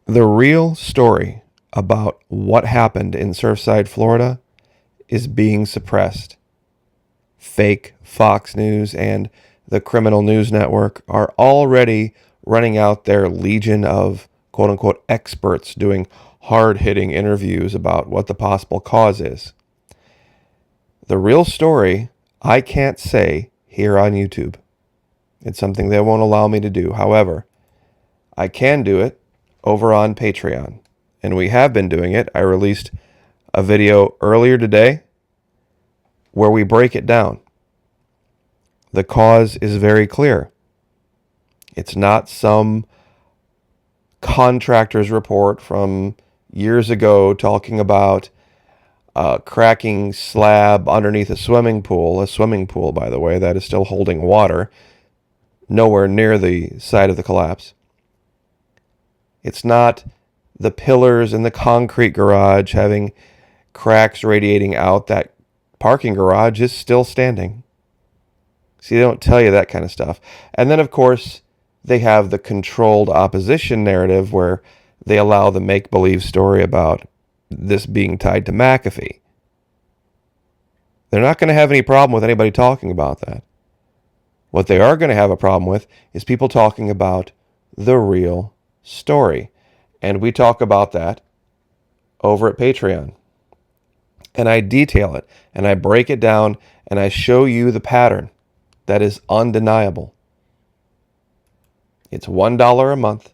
The real story about what happened in Surfside, Florida is being suppressed. Fake Fox News and the Criminal News Network are already running out their legion of quote unquote experts doing hard hitting interviews about what the possible cause is. The real story I can't say here on YouTube. It's something they won't allow me to do. However, I can do it over on Patreon. And we have been doing it. I released a video earlier today where we break it down. The cause is very clear. It's not some contractor's report from years ago talking about a cracking slab underneath a swimming pool, by the way, that is still holding water, nowhere near the site of the collapse. It's not the pillars in the concrete garage having cracks radiating out. That parking garage is still standing. See, they don't tell you that kind of stuff. And then, of course, they have the controlled opposition narrative where they allow the make-believe story about this being tied to McAfee. They're not going to have any problem with anybody talking about that. What they are going to have a problem with is people talking about the real story. And we talk about that over at Patreon. And I detail it, and I break it down, and I show you the pattern that is undeniable. It's $1 a month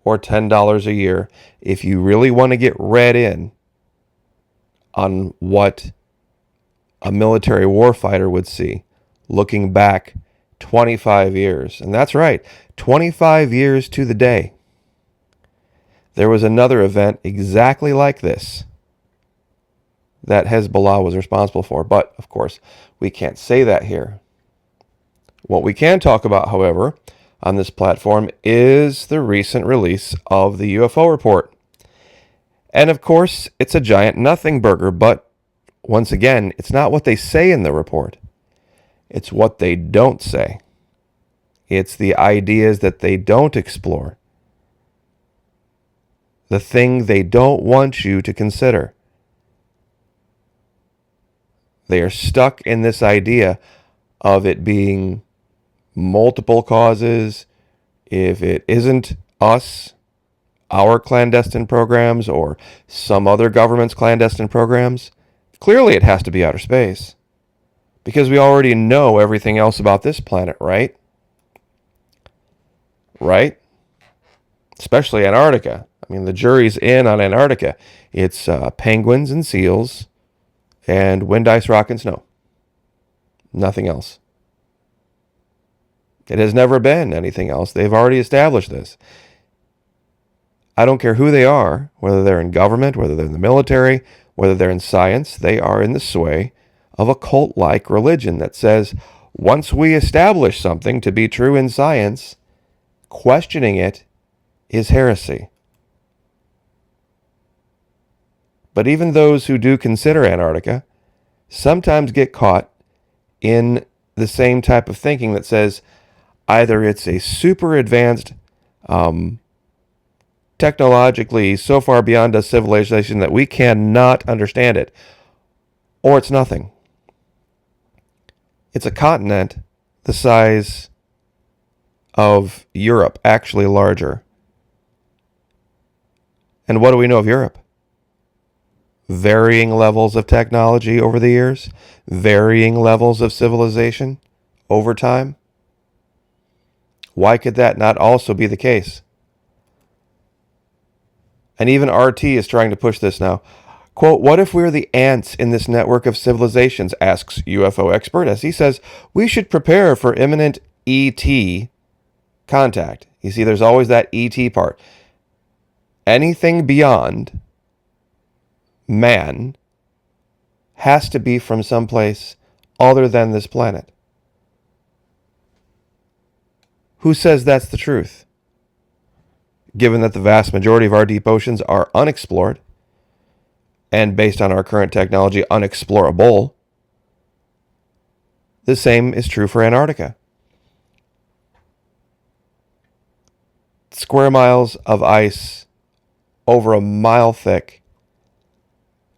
or $10 a year if you really want to get read in on what a military warfighter would see looking back 25 years. And that's right, 25 years to the day. There was another event exactly like this that Hezbollah was responsible for. But, of course, we can't say that here. What we can talk about, however, on this platform is the recent release of the UFO report. And, of course, it's a giant nothing burger, but once again, it's not what they say in the report. It's what they don't say. It's the ideas that they don't explore. The thing they don't want you to consider. They are stuck in this idea of it being multiple causes. If it isn't us, our clandestine programs, or some other government's clandestine programs, clearly it has to be outer space. Because we already know everything else about this planet, right? Right? Especially Antarctica. I mean, the jury's in on Antarctica. It's penguins and seals and wind, ice, rock, and snow. Nothing else. It has never been anything else. They've already established this. I don't care who they are, whether they're in government, whether they're in the military, whether they're in science, they are in the sway of a cult-like religion that says, once we establish something to be true in science, questioning it is heresy. But even those who do consider Antarctica sometimes get caught in the same type of thinking that says either it's a super advanced, technologically so far beyond us civilization that we cannot understand it, or it's nothing. It's a continent the size of Europe, actually larger. And what do we know of Europe? Varying levels of technology over the years, varying levels of civilization over time. Why could that not also be the case? And even RT is trying to push this now. Quote, what if we're the ants in this network of civilizations, asks UFO expert, as he says, we should prepare for imminent ET contact. You see, there's always that ET part. Anything beyond man has to be from someplace other than this planet. Who says that's the truth? Given that the vast majority of our deep oceans are unexplored, and based on our current technology, unexplorable, the same is true for Antarctica. Square miles of ice over a mile thick,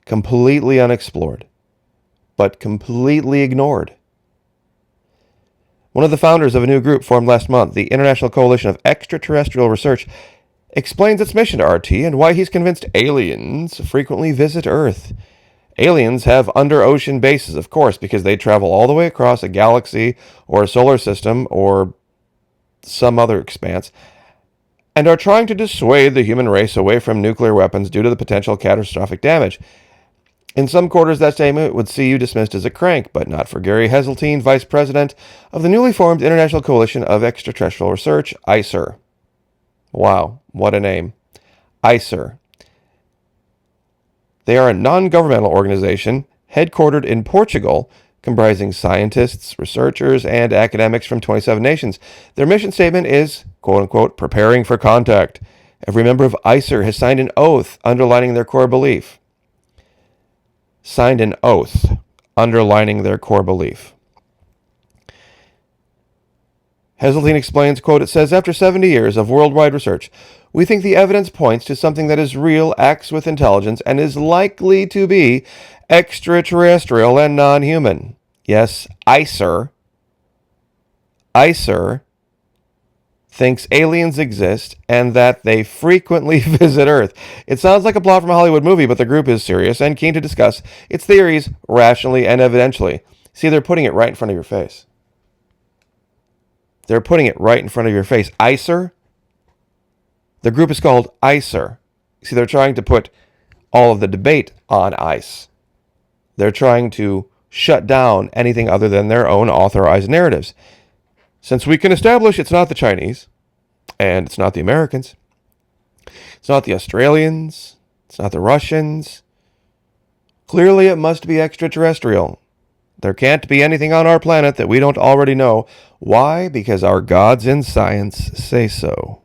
completely unexplored, but completely ignored. One of the founders of a new group formed last month, the International Coalition of Extraterrestrial Research, explains its mission to RT and why he's convinced aliens frequently visit Earth. Aliens have under-ocean bases, of course, because they travel all the way across a galaxy or a solar system or some other expanse, and are trying to dissuade the human race away from nuclear weapons due to the potential catastrophic damage. In some quarters, that statement would see you dismissed as a crank, but not for Gary Heseltine, vice president of the newly formed International Coalition of Extraterrestrial Research, ICER. Wow, what a name. ICER. They are a non-governmental organization headquartered in Portugal, comprising scientists, researchers, and academics from 27 nations. Their mission statement is, quote-unquote, preparing for contact. Every member of ICER has signed an oath underlining their core belief. Signed an oath underlining their core belief. Heseltine explains, quote, it says, after 70 years of worldwide research, we think the evidence points to something that is real, acts with intelligence, and is likely to be extraterrestrial and non-human. Yes, ICER thinks aliens exist and that they frequently visit Earth. It sounds like a plot from a Hollywood movie, but the group is serious and keen to discuss its theories rationally and evidentially. See, they're putting it right in front of your face. They're putting it right in front of your face. ICER? The group is called ICER. See, they're trying to put all of the debate on ice. They're trying to shut down anything other than their own authorized narratives. Since we can establish it's not the Chinese, and it's not the Americans, it's not the Australians, it's not the Russians, clearly it must be extraterrestrial. There can't be anything on our planet that we don't already know. Why? Because our gods in science say so.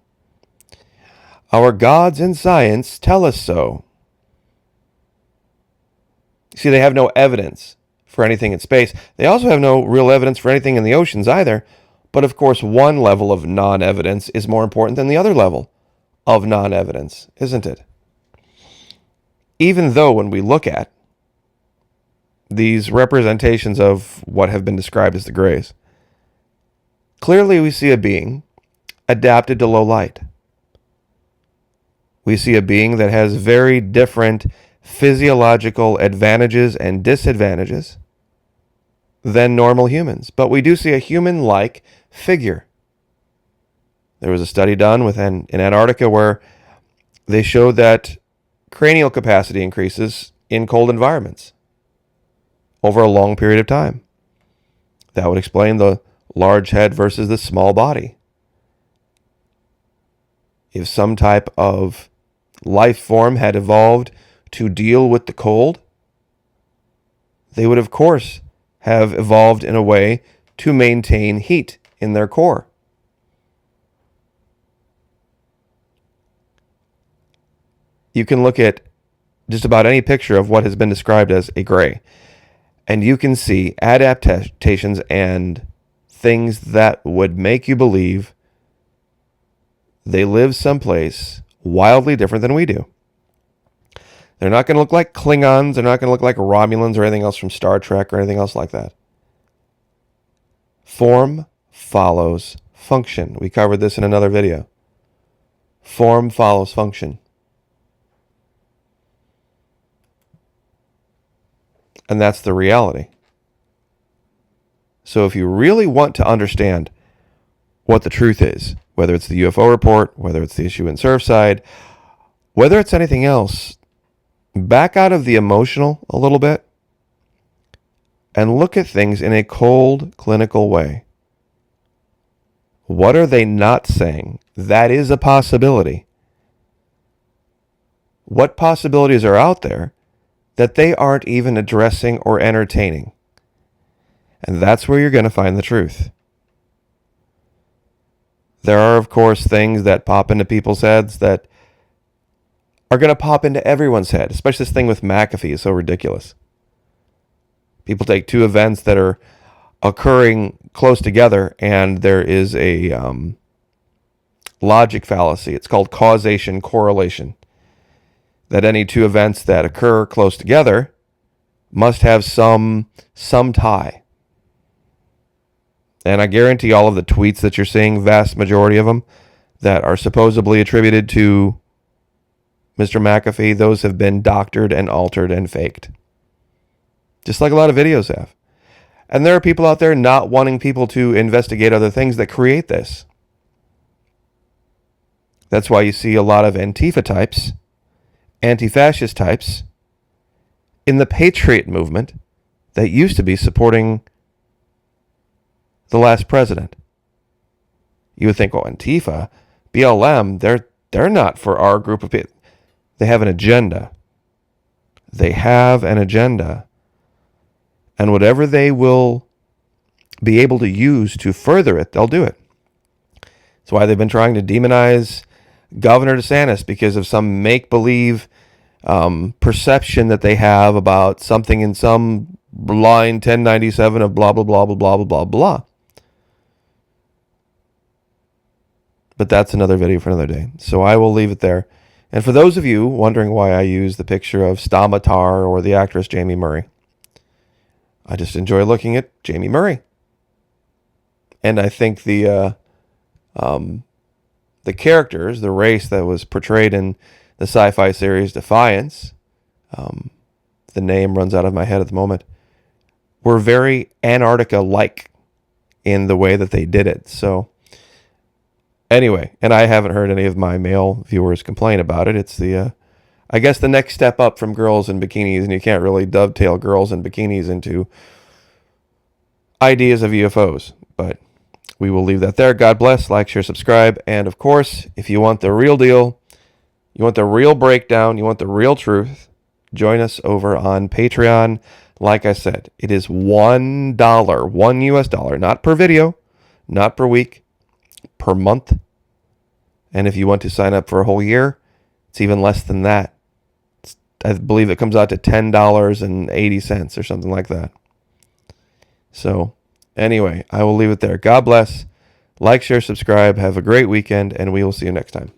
Our gods in science tell us so. See, they have no evidence for anything in space. They also have no real evidence for anything in the oceans either. But of course, one level of non-evidence is more important than the other level of non-evidence, isn't it? Even though when we look at these representations of what have been described as the Greys, clearly we see a being adapted to low light. We see a being that has very different physiological advantages and disadvantages than normal humans. But we do see a human-like figure. There was a study done in Antarctica where they showed that cranial capacity increases in cold environments over a long period of time. That would explain the large head versus the small body. If some type of life form had evolved to deal with the cold, they would, of course, have evolved in a way to maintain heat in their core. You can look at just about any picture of what has been described as a gray, and you can see adaptations and things that would make you believe they live someplace wildly different than we do. They're not going to look like Klingons. They're not going to look like Romulans or anything else from Star Trek or anything else like that. Form follows function. We covered this in another video. Form follows function. And that's the reality. So if you really want to understand what the truth is, whether it's the UFO report, whether it's the issue in Surfside, whether it's anything else, back out of the emotional a little bit and look at things in a cold, clinical way. What are they not saying? That is a possibility. What possibilities are out there that they aren't even addressing or entertaining? And that's where you're going to find the truth. There are, of course, things that pop into people's heads that are going to pop into everyone's head, especially this thing with McAfee is so ridiculous. People take two events that are occurring close together, and there is a logic fallacy. It's called causation correlation. that any two events that occur close together must have some tie. And I guarantee all of the tweets that you're seeing, vast majority of them, that are supposedly attributed to Mr. McAfee, those have been doctored and altered and faked. Just like a lot of videos have. And there are people out there not wanting people to investigate other things that create this. That's why you see a lot of Antifa types, anti-fascist types, in the Patriot movement that used to be supporting the last president. You would think, oh, Antifa, BLM, they're not for our group of people. They have an agenda. They have an agenda. And whatever they will be able to use to further it, they'll do it. That's why they've been trying to demonize Governor DeSantis, because of some make-believe perception that they have about something in some line 1097 of blah, blah, blah, blah, blah, blah, blah, blah. But that's another video for another day. So I will leave it there. And for those of you wondering why I use the picture of Stamatar or the actress Jamie Murray, I just enjoy looking at Jamie Murray. And I think the characters, the race that was portrayed in the sci-fi series Defiance, the name runs out of my head at the moment, were very Antarctica-like in the way that they did it. So anyway, and I haven't heard any of my male viewers complain about it. It's the, I guess, the next step up from girls in bikinis, and you can't really dovetail girls in bikinis into ideas of UFOs. But we will leave that there. God bless. Like, share, subscribe. And of course, if you want the real deal, you want the real breakdown, you want the real truth, join us over on Patreon. Like I said, it is $1, $1 US, not per video, not per week, per month. And if you want to sign up for a whole year, it's even less than that. I believe it comes out to $10.80 or something like that. So anyway, I will leave it there. God bless. Like, share, subscribe. Have a great weekend, and we will see you next time.